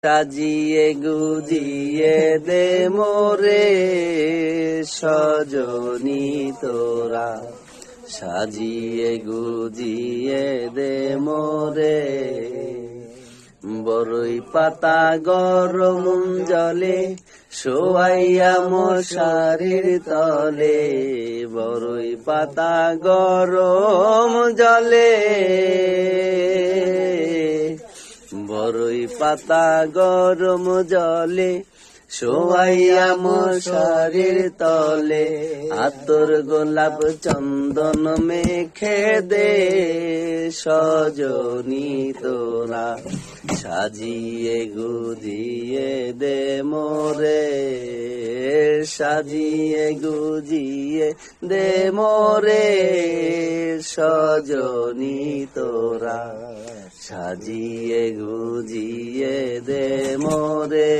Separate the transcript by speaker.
Speaker 1: সাজিয়ে গুজিয়ে দে মোরে সজনী তোরা, সাজিয়ে গুজিয়ে দে মোরে। বরই পাতা গরম জলে শোয়াইয়া মশারির তলে, বরই পাতা গরম জলে, বরই পাতা গরম জলে শোয়াইয়া মশারির তলে। আতর গোলাপ চন্দন মেখে দে সজনী তোরা, সাজিয়ে গুজিয়ে দে মোরে, সাজিয়ে গুজিয়ে দে মোরে সজনী তোরা, সাজিয়ে গুজিয়ে দে মোরে।